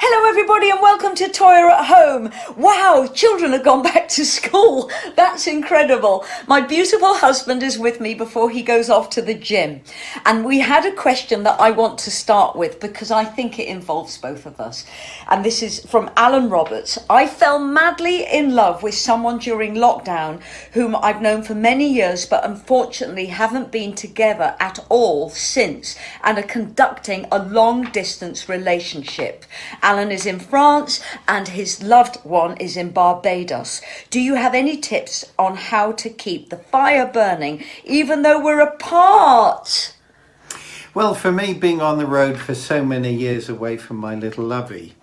Hello everybody and welcome to Toyah at Home. Wow, children have gone back to school. That's incredible. My beautiful husband is with me before he goes off to the gym. And we had a question that I want to start with because I think it involves both of us. And this is from Alan Roberts. I fell madly in love with someone during lockdown whom I've known for many years but unfortunately haven't been together at all since and are conducting a long distance relationship. Alan is in France and his loved one is in Barbados. Do you have any tips on how to keep the fire burning even though we're apart? Well, for me, being on the road for so many years away from my little lovey,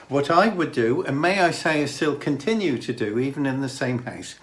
what I would do, and may I say I still continue to do even in the same house,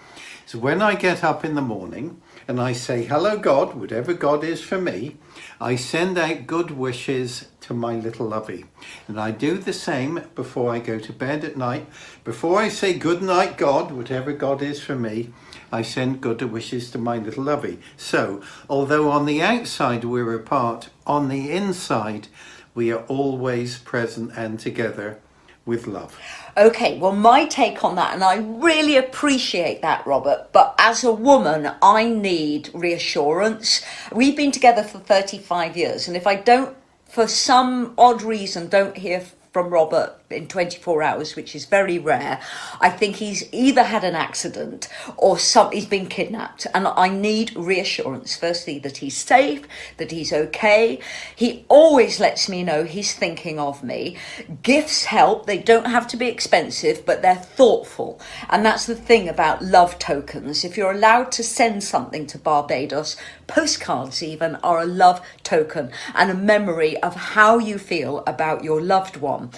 is when I get up in the morning and I say, hello God, whatever God is for me, I send out good wishes to my little lovey. And I do the same before I go to bed at night. Before I say good night God, whatever God is for me, I send good wishes to my little lovey. So, although on the outside we're apart, on the inside we are always present and together with love. Okay, well, my take on that, and I really appreciate that, Robert, but as a woman, I need reassurance. We've been together for 35 years, and if I don't, for some odd reason, don't hear from Robert in 24 hours, which is very rare, I think he's either had an accident or he's been kidnapped. And I need reassurance, firstly, that he's safe, that he's okay. He always lets me know he's thinking of me. Gifts help. They don't have to be expensive, but they're thoughtful. And that's the thing about love tokens. If you're allowed to send something to Barbados, postcards even are a love token and a memory of how you feel about your loved one.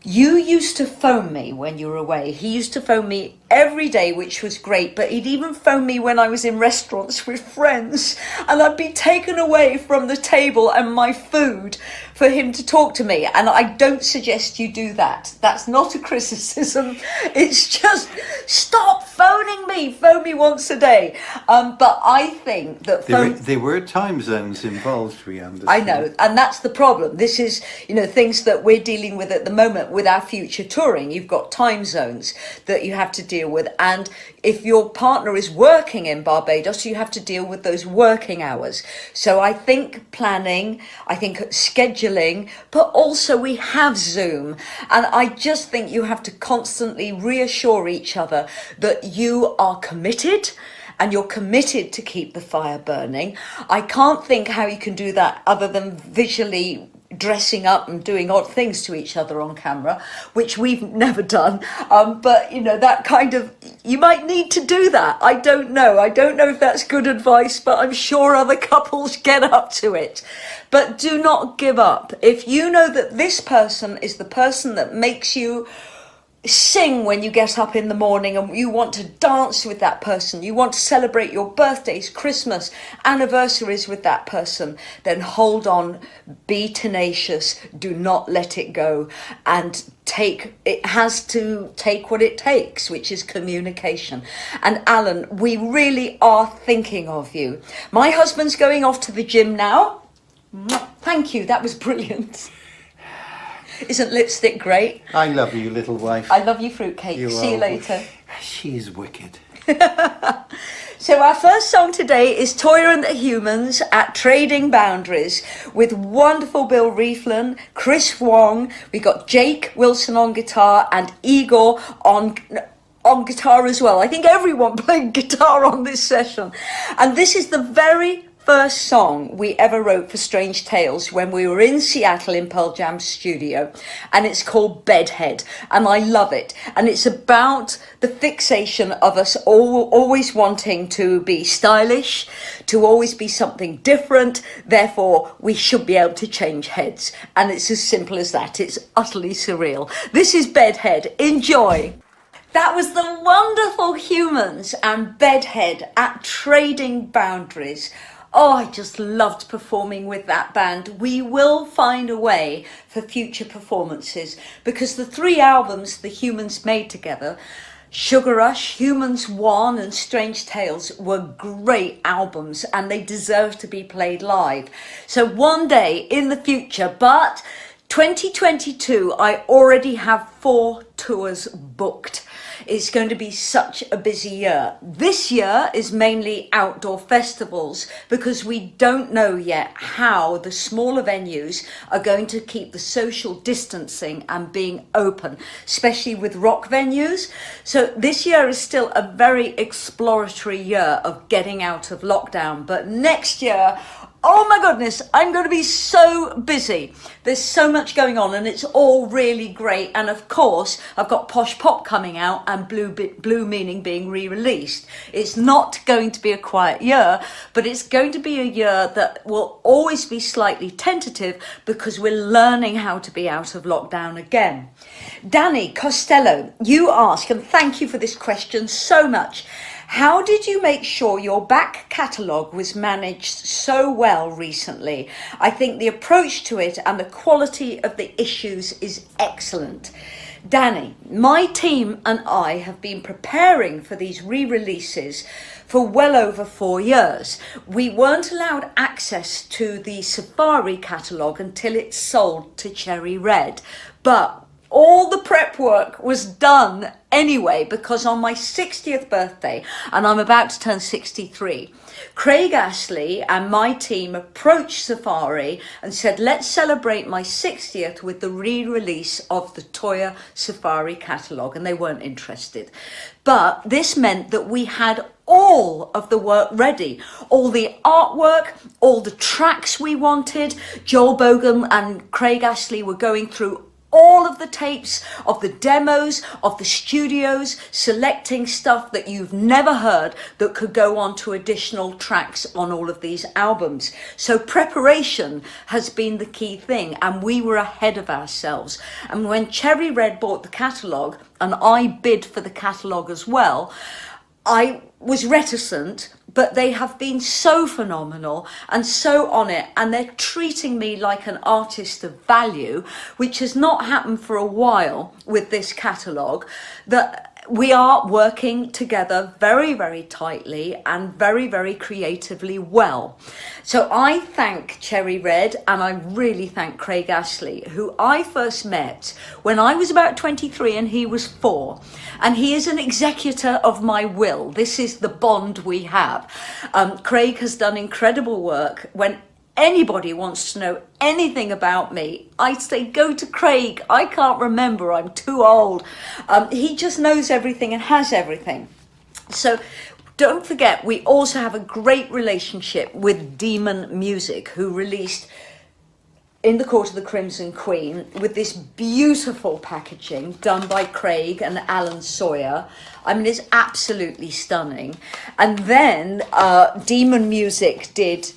You used to phone me when you were away. He used to phone me every day, which was great, but he'd even phone me when I was in restaurants with friends and I'd be taken away from the table and my food for him to talk to me. And I don't suggest you do that. That's not a criticism. It's just stop phoning me. Phone me once a day. But I think that there were time zones involved, we understand. I know, and that's the problem. This is, things that we're dealing with at the moment with our future touring. You've got time zones that you have to deal with, and if your partner is working in Barbados, you have to deal with those working hours. So I think planning, I think scheduling, but also we have Zoom, and I just think you have to constantly reassure each other that you are committed and you're committed to keep the fire burning. I can't think how you can do that other than visually dressing up and doing odd things to each other on camera, which we've never done. But that kind of, you might need to do that. I don't know if that's good advice, but I'm sure other couples get up to it. But do not give up. If you know that this person is the person that makes you sing when you get up in the morning and you want to dance with that person, you want to celebrate your birthdays, Christmas, anniversaries with that person, then hold on, be tenacious, do not let it go, and it has to take what it takes, which is communication. And Alan, we really are thinking of you. My husband's going off to the gym now. Thank you, that was brilliant. Isn't lipstick great? I love you, little wife. I love you, fruitcake. See you later. She is wicked. So our first song today is Toyah and the Humans at Trading Boundaries with wonderful Bill Rieflin, Chris Wong. We got Jake Wilson on guitar and Igor on guitar as well. I think everyone played guitar on this session. And this is the very first song we ever wrote for Strange Tales when we were in Seattle in Pearl Jam's studio, and it's called Bedhead, and I love it. And it's about the fixation of us always wanting to be stylish, to always be something different, therefore we should be able to change heads. And it's as simple as that. It's utterly surreal. This is Bedhead. Enjoy. That was the wonderful Humans and Bedhead at Trading Boundaries. Oh, I just loved performing with that band. We will find a way for future performances because the 3 albums the Humans made together, Sugar Rush, Humans 1 and Strange Tales, were great albums and they deserve to be played live. So one day in the future, but 2022, I already have 4 tours booked. It's going to be such a busy year. This year is mainly outdoor festivals because we don't know yet how the smaller venues are going to keep the social distancing and being open, especially with rock venues. So this year is still a very exploratory year of getting out of lockdown. But next year, oh my goodness, I'm going to be so busy. There's so much going on and it's all really great. And of course, I've got Posh Pop coming out and Blue Meaning being re-released. It's not going to be a quiet year, but it's going to be a year that will always be slightly tentative because we're learning how to be out of lockdown again. Danny Costello, you ask, and thank you for this question so much. How did you make sure your back catalogue was managed so well recently? I think the approach to it and the quality of the issues is excellent. Danny, my team and I have been preparing for these re-releases for well over 4 years. We weren't allowed access to the Safari catalogue until it sold to Cherry Red, but all the prep work was done anyway, because on my 60th birthday, and I'm about to turn 63, Craig Ashley and my team approached Safari and said, let's celebrate my 60th with the re-release of the Toyah Safari catalogue, and they weren't interested. But this meant that we had all of the work ready, all the artwork, all the tracks we wanted. Joel Bogan and Craig Ashley were going through all of the tapes of the demos of the studios, selecting stuff that you've never heard that could go on to additional tracks on all of these albums. So preparation has been the key thing, and we were ahead of ourselves. And when Cherry Red bought the catalogue, and I bid for the catalogue as well, I was reticent, but they have been so phenomenal and so on it, and they're treating me like an artist of value, which has not happened for a while with this catalogue, that we are working together very, very tightly and very, very creatively well. So I thank Cherry Red, and I really thank Craig Ashley, who I first met when I was about 23 and he was 4. And he is an executor of my will. This is the bond we have. Craig has done incredible work. When anybody wants to know anything about me, I say, go to Craig. I can't remember, I'm too old. He just knows everything and has everything. So don't forget, we also have a great relationship with Demon Music, who released In the Court of the Crimson Queen with this beautiful packaging done by Craig and Alan Sawyer. I mean, it's absolutely stunning. And then Demon Music did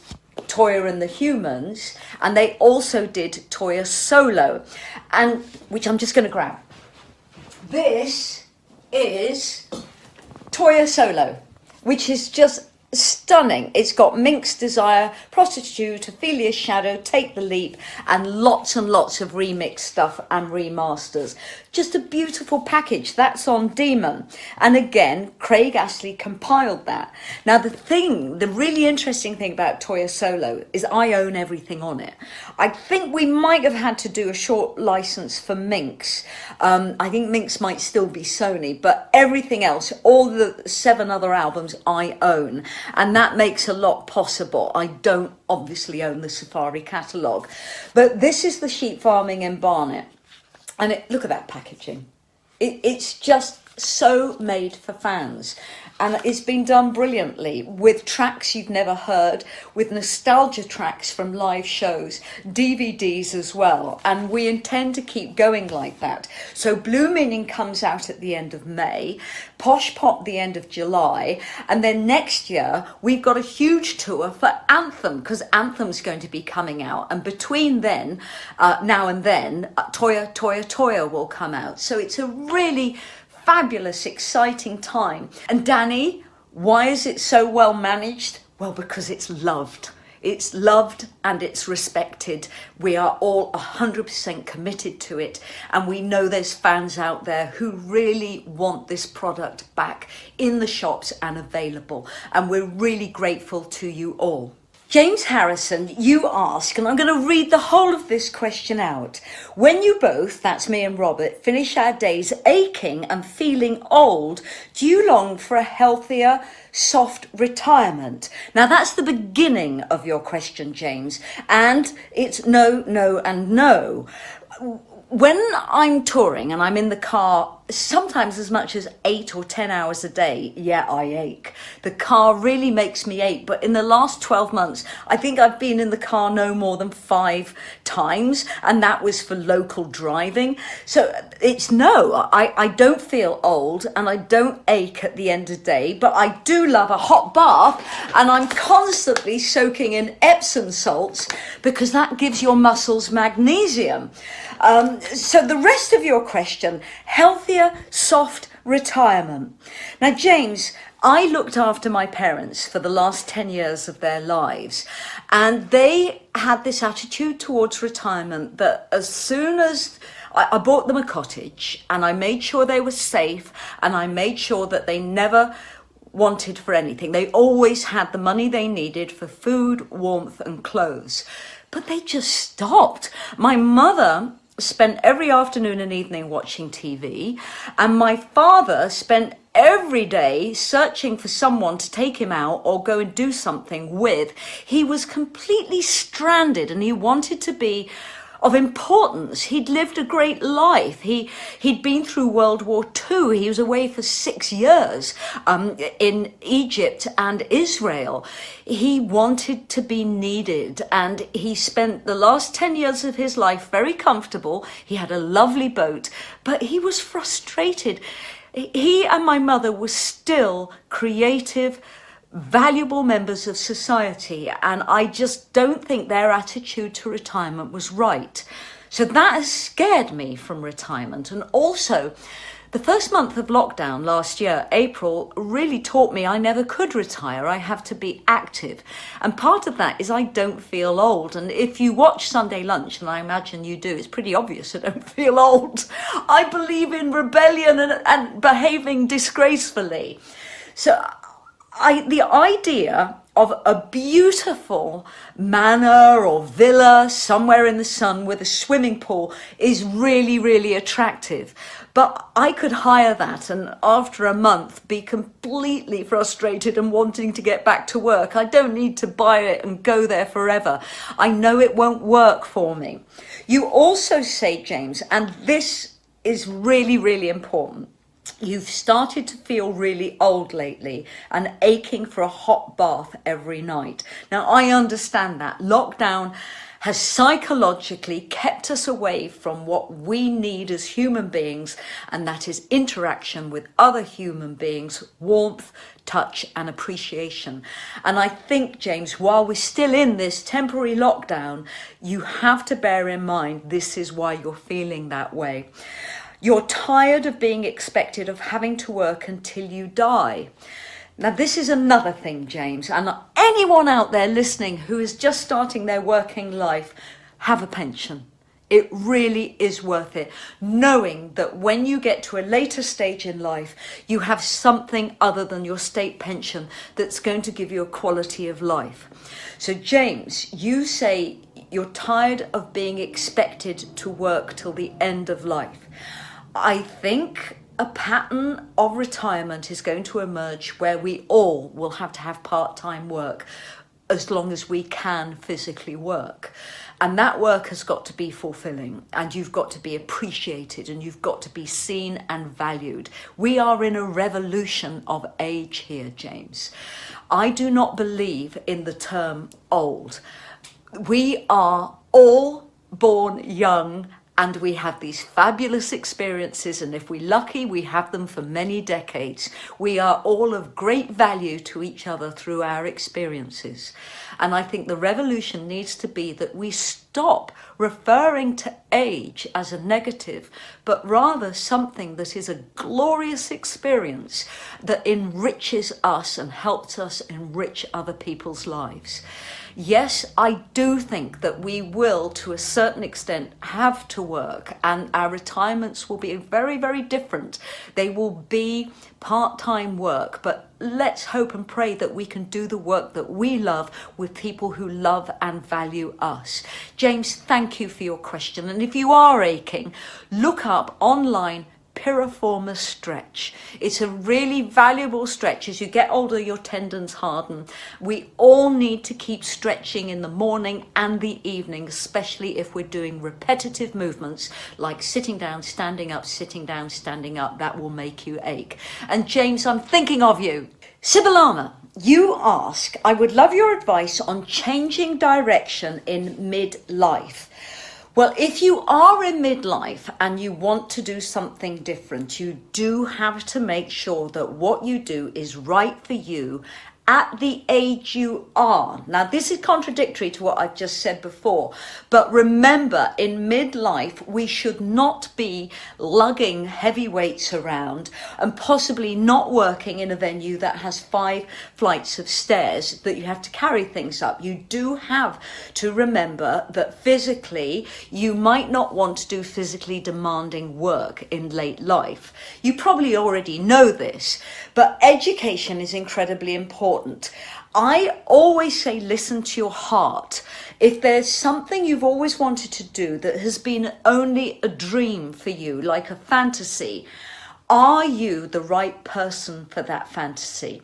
Toyah and the Humans, and they also did Toyah Solo, and which I'm just going to grab. This is Toyah Solo, which is just stunning. It's got Minx Desire, Prostitute, Ophelia's Shadow, Take the Leap, and lots of remix stuff and remasters. Just a beautiful package. That's on Demon. And again, Craig Ashley compiled that. Now the really interesting thing about Toyah Solo is I own everything on it. I think we might have had to do a short license for Minx. I think Minx might still be Sony, but everything else, all the 7 other albums, I own. And that makes a lot possible. I don't obviously own the Safari catalogue. But this is the Sheep Farming in Barnet. And look at that packaging. It's just so made for fans. And it's been done brilliantly with tracks you've never heard, with nostalgia tracks from live shows, DVDs as well. And we intend to keep going like that. So Blue Meaning comes out at the end of May, Posh Pop the end of July. And then next year, we've got a huge tour for Anthem, because Anthem's going to be coming out. And between then, now and then, Toyah will come out. So it's a really fabulous, exciting time. And Danny, why is it so well managed? Well, because it's loved. It's loved and it's respected. We are all 100% committed to it. And we know there's fans out there who really want this product back in the shops and available. And we're really grateful to you all. James Harrison, you ask, and I'm going to read the whole of this question out. When you both, that's me and Robert, finish our days aching and feeling old, do you long for a healthier, soft retirement? Now, that's the beginning of your question, James, and it's no, no, and no. When I'm touring and I'm in the car, sometimes as much as 8 or 10 hours a day, yeah, I ache. The car really makes me ache. But in the last 12 months, I think I've been in the car no more than 5 times, and that was for local driving. So it's no, I don't feel old and I don't ache at the end of the day, but I do love a hot bath, and I'm constantly soaking in Epsom salts because that gives your muscles magnesium. So the rest of your question, healthier, soft retirement. Now, James, I looked after my parents for the last 10 years of their lives, and they had this attitude towards retirement that as soon as I bought them a cottage and I made sure they were safe and I made sure that they never wanted for anything. They always had the money they needed for food, warmth and clothes. But they just stopped. My mother spent every afternoon and evening watching TV, and my father spent every day searching for someone to take him out or go and do something with. He was completely stranded and he wanted to be of importance. He'd lived a great life. He'd been through World War II. He was away for 6 years in Egypt and Israel. He wanted to be needed, and he spent the last 10 years of his life very comfortable. He had a lovely boat, but he was frustrated. He and my mother were still creative, valuable members of society, and I just don't think their attitude to retirement was right. So that has scared me from retirement. And also, the first month of lockdown last year, April, really taught me I never could retire. I have to be active. And part of that is I don't feel old. And if you watch Sunday Lunch, and I imagine you do, it's pretty obvious I don't feel old. I believe in rebellion and behaving disgracefully. So the idea of a beautiful manor or villa somewhere in the sun with a swimming pool is really, really attractive. But I could hire that and after a month be completely frustrated and wanting to get back to work. I don't need to buy it and go there forever. I know it won't work for me. You also say, James, and this is really, really important, you've started to feel really old lately and aching for a hot bath every night. Now, I understand that. Lockdown has psychologically kept us away from what we need as human beings, and that is interaction with other human beings, warmth, touch and appreciation. And I think, James, while we're still in this temporary lockdown, you have to bear in mind this is why you're feeling that way. You're tired of being expected of having to work until you die. Now, this is another thing, James, and anyone out there listening who is just starting their working life, have a pension. It really is worth it, knowing that when you get to a later stage in life, you have something other than your state pension that's going to give you a quality of life. So, James, you say you're tired of being expected to work till the end of life. I think a pattern of retirement is going to emerge where we all will have to have part-time work as long as we can physically work. And that work has got to be fulfilling, and you've got to be appreciated, and you've got to be seen and valued. We are in a revolution of age here, James. I do not believe in the term old. We are all born young, and we have these fabulous experiences, and if we're lucky, we have them for many decades. We are all of great value to each other through our experiences. And I think the revolution needs to be that we stop referring to age as a negative, but rather something that is a glorious experience that enriches us and helps us enrich other people's lives. Yes, I do think that we will, to a certain extent, have to work, and our retirements will be very, very different. They will be part-time work, but let's hope and pray that we can do the work that we love with people who love and value us. James, thank you for your question. And if you are aching, look up online piriformis stretch. It's a really valuable stretch. As you get older, your tendons harden. We all need to keep stretching in the morning and the evening, especially if we're doing repetitive movements like sitting down, standing up, sitting down, standing up. That will make you ache. And James, I'm thinking of you. Sibilana, you ask, I would love your advice on changing direction in midlife. Well, if you are in midlife and you want to do something different, you do have to make sure that what you do is right for you at the age you are. Now, this is contradictory to what I've just said before, but remember, in midlife, we should not be lugging heavy weights around and possibly not working in a venue that has 5 flights of stairs that you have to carry things up. You do have to remember that physically, you might not want to do physically demanding work in late life. You probably already know this, but education is incredibly important. I always say, listen to your heart. If there's something you've always wanted to do that has been only a dream for you, like a fantasy, are you the right person for that fantasy?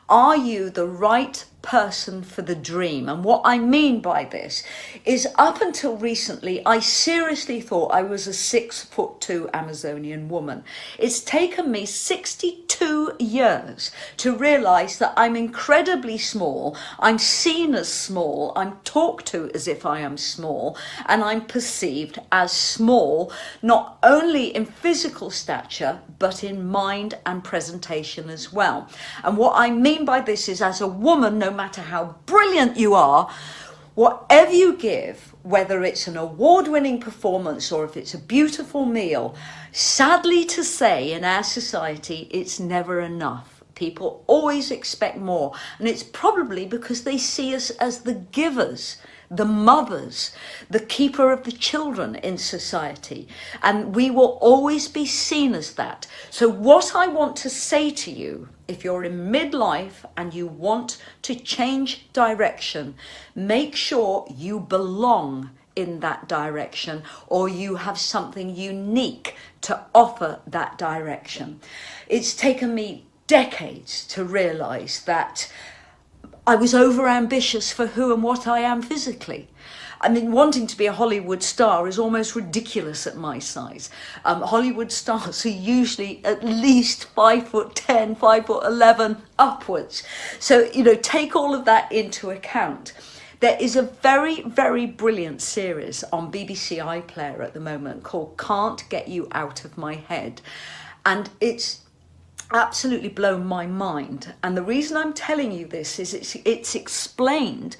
Are you the right person for the dream? And what I mean by this is, up until recently, I seriously thought I was a 6'2" Amazonian woman. It's taken me 62 years to realize that I'm incredibly small. I'm seen as small. I'm talked to as if I am small, and I'm perceived as small, not only in physical stature, but in mind and presentation as well. And what I mean by this is, as a woman, no matter how brilliant you are, whatever you give, whether it's an award-winning performance or if it's a beautiful meal, sadly to say, in our society, it's never enough. People always expect more, and it's probably because they see us as the givers, the mothers, the keeper of the children in society, and we will always be seen as that. So what I want to say to you, if you're in midlife and you want to change direction, make sure you belong in that direction, or you have something unique to offer that direction. It's taken me decades to realize that I was over-ambitious for who and what I am physically. I mean, wanting to be a Hollywood star is almost ridiculous at my size. Hollywood stars are usually at least 5'10", 5'11" upwards. So, take all of that into account. There is a very, very brilliant series on BBC iPlayer at the moment called Can't Get You Out of My Head. And it's absolutely blown my mind. And the reason I'm telling you this is it's explained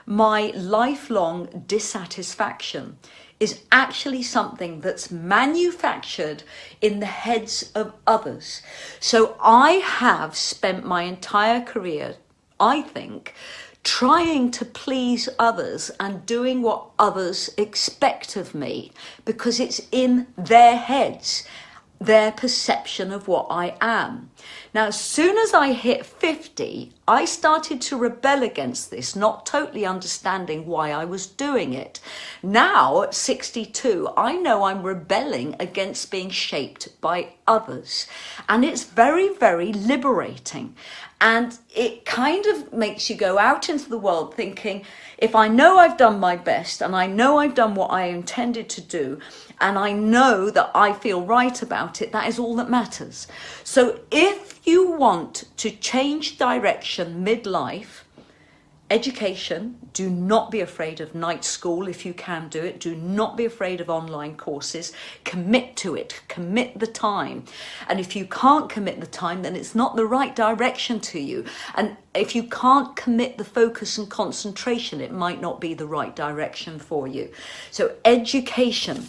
my lifelong dissatisfaction is actually something that's manufactured in the heads of others. So I have spent my entire career, I think, trying to please others and doing what others expect of me because it's in their heads, their perception of what I am. Now, as soon as I hit 50, I started to rebel against this, not totally understanding why I was doing it. Now, at 62, I know I'm rebelling against being shaped by others. And it's very, very liberating. And it kind of makes you go out into the world thinking, if I know I've done my best and I know I've done what I intended to do, and I know that I feel right about it, that is all that matters. So if you want to change direction midlife, education, do not be afraid of night school if you can do it. Do not be afraid of online courses. Commit to it. Commit the time. And if you can't commit the time, then it's not the right direction to you. And if you can't commit the focus and concentration, it might not be the right direction for you. So education.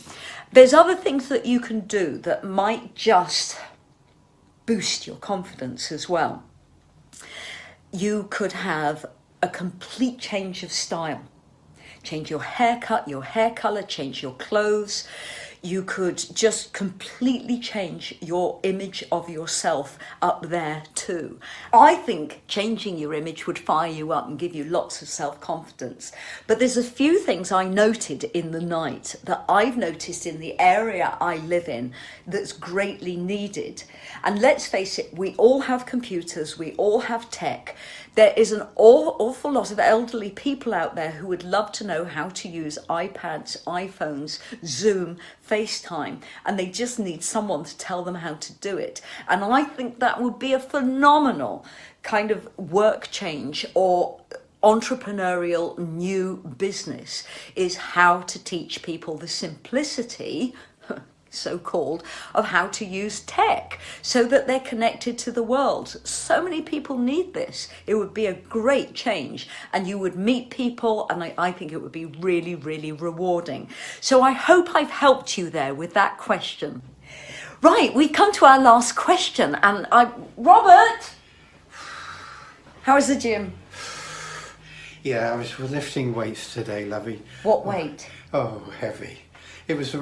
There's other things that you can do that might just boost your confidence as well. You could have a complete change of style. Change your haircut, your hair color, change your clothes. You could just completely change your image of yourself up there too. I think changing your image would fire you up and give you lots of self-confidence. But there's a few things I noted in the night that I've noticed in the area I live in that's greatly needed. And let's face it, we all have computers, we all have tech. There is an awful lot of elderly people out there who would love to know how to use iPads, iPhones, Zoom, FaceTime, and they just need someone to tell them how to do it. And I think that would be a phenomenal kind of work change or entrepreneurial new business, is how to teach people the simplicity, so-called, of how to use tech so that they're connected to the world. So many people need this. It would be a great change, and you would meet people, and I think it would be really, really rewarding. So I hope I've helped you there with that question. Right, we come to our last question, and Robert, how is the gym? Yeah, I was lifting weights today, lovey. What weight? Oh, heavy. It was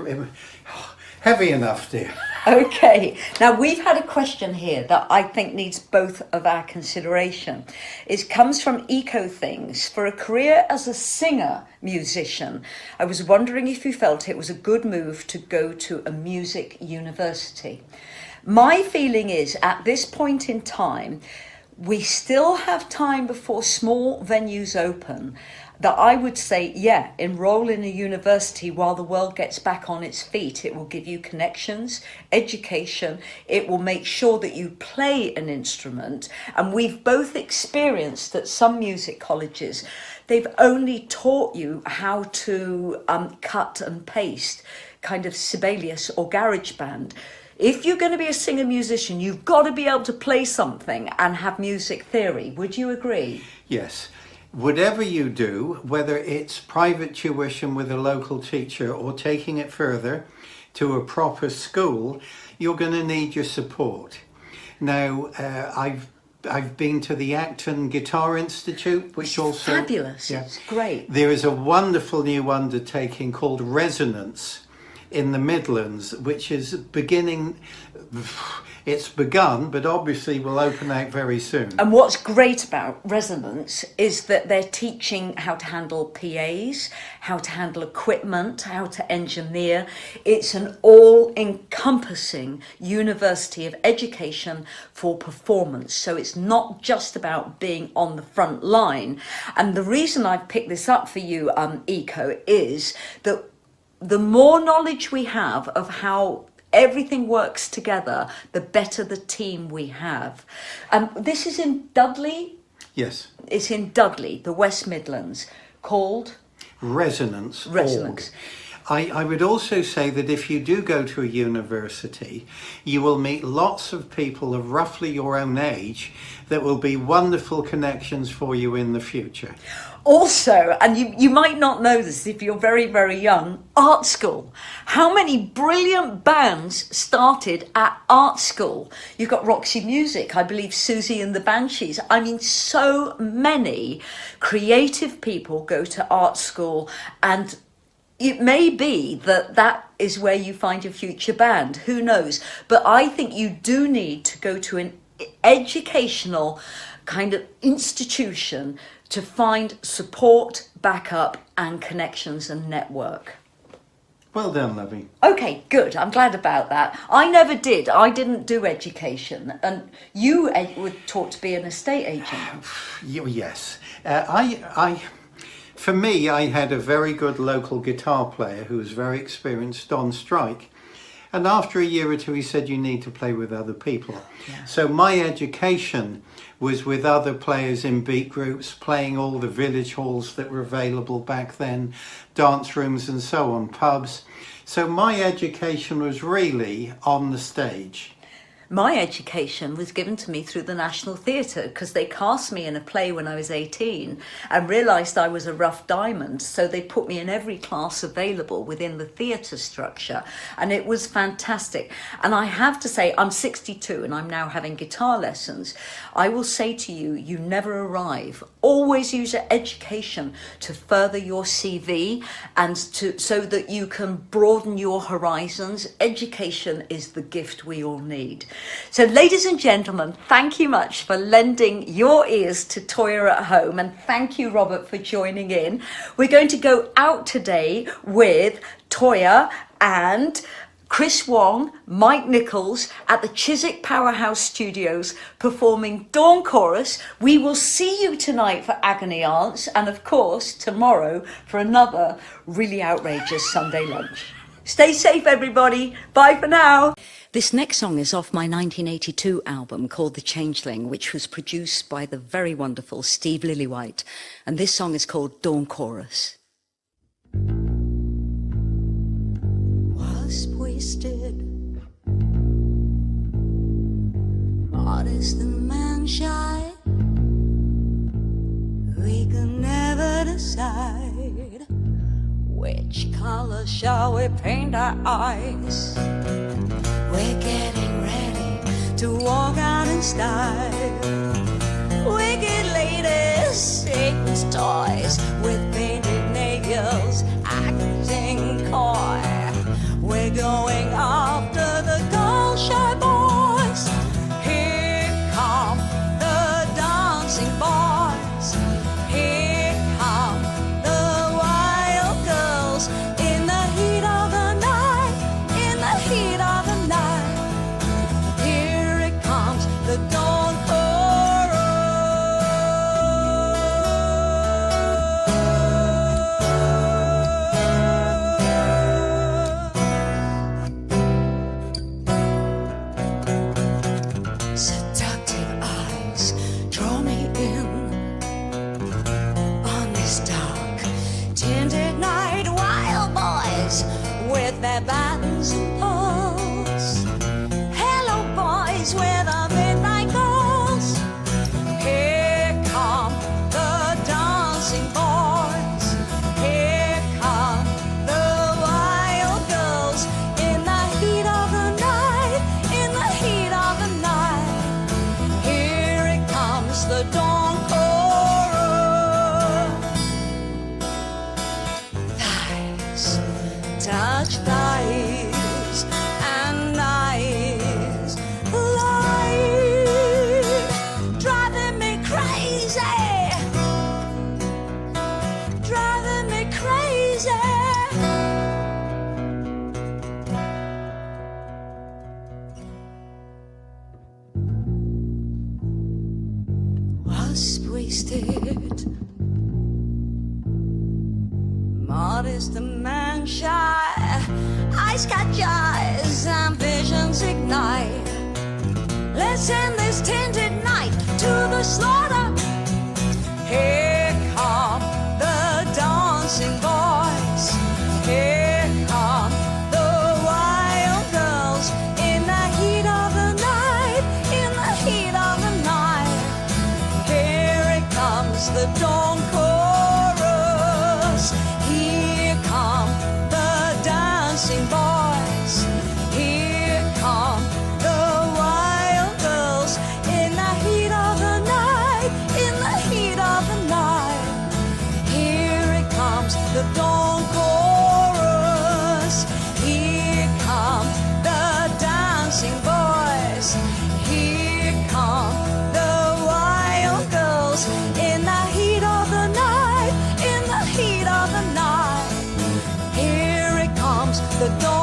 heavy enough, dear. Okay, now we've had a question here that I think needs both of our consideration. It comes from Eco Things. For a career as a singer musician, I was wondering if you felt it was a good move to go to a music university. My feeling is, at this point in time, we still have time before small venues open, that I would say, yeah, enroll in a university while the world gets back on its feet. It will give you connections, education. It will make sure that you play an instrument. And we've both experienced that some music colleges, they've only taught you how to cut and paste, kind of Sibelius or GarageBand. If you're going to be a singer-musician, you've got to be able to play something and have music theory. Would you agree? Yes. Whatever you do, whether it's private tuition with a local teacher or taking it further to a proper school, you're going to need your support. Now, I've been to the Acton Guitar Institute, which also... Fabulous, yeah, it's great. There is a wonderful new undertaking called Resonance in the Midlands, which is beginning... It's begun, but obviously will open out very soon. And what's great about Resonance is that they're teaching how to handle PAs, how to handle equipment, how to engineer. It's an all-encompassing university of education for performance. So it's not just about being on the front line. And the reason I've picked this up for you, Eco, is that the more knowledge we have of how everything works together, the better the team we have. This is in Dudley? Yes. It's in Dudley, the West Midlands, called? Resonance. Resonance. I would also say that if you do go to a university, you will meet lots of people of roughly your own age that will be wonderful connections for you in the future. Also, and you might not know this if you're very, very young, art school. How many brilliant bands started at art school? You've got Roxy Music, I believe Susie and the Banshees. I mean, so many creative people go to art school, and it may be that that is where you find your future band. Who knows? But I think you do need to go to an educational kind of institution to find support, backup, and connections and network. Well done, lovey. Okay, good. I'm glad about that. I never did. I didn't do education. And you were taught to be an estate agent. Yes. For me, I had a very good local guitar player who was very experienced on strike. And after a year or two, he said, you need to play with other people. Yeah. So my education was with other players in beat groups, playing all the village halls that were available back then, dance rooms and so on, pubs. So my education was really on the stage. My education was given to me through the National Theatre because they cast me in a play when I was 18 and realised I was a rough diamond. So they put me in every class available within the theatre structure. And it was fantastic. And I have to say, I'm 62 and I'm now having guitar lessons. I will say to you, you never arrive. Always use your education to further your CV and so that you can broaden your horizons. Education is the gift we all need. So ladies and gentlemen, thank you much for lending your ears to Toyah at Home, and thank you, Robert, for joining in. We're going to go out today with Toyah and Chris Wong, Mike Nichols at the Chiswick Powerhouse Studios performing Dawn Chorus. We will see you tonight for Agony Aunts and of course tomorrow for another really outrageous Sunday lunch. Stay safe everybody. Bye for now. This next song is off my 1982 album called The Changeling, which was produced by the very wonderful Steve Lillywhite. And this song is called Dawn Chorus. Was wasted, modest and man shy, we could never decide which color shall we paint our eyes. We're getting ready to walk out in style. Wicked ladies, Satan's toys, with painted nails, acting coy. We're going after the gold shy boys. Here come the dancing boys. Here come the wild girls. In the heat of the night, in the heat of the night. Here it comes, the dawn chorus. Seductive eyes draw me in on this dark tinted night. Wild boys with their buttons and poles. Hello boys with a midnight goals. Here come the dancing boys. Here come the wild girls. In the heat of the night, in the heat of the night. Here it comes, the dawn chorus. Thighs, touch thighs and eyes, light, driving me crazy, driving me crazy. Was wasted, modest and man shy. Eyes catch eyes, ambitions ignite. Let's end this tinted night to the slaughter. Here come the dancing boys. Here come the wild girls. In the heat of the night, in the heat of the night. Here it comes, the dawn chorus. Here come the dancing boys. Here come the wild girls. In the heat of the night, in the heat of the night. Here it comes, the dawn chorus. Here come the dancing boys. Here come the wild girls. In the heat of the night, in the heat of the night. Here it comes, the dawn.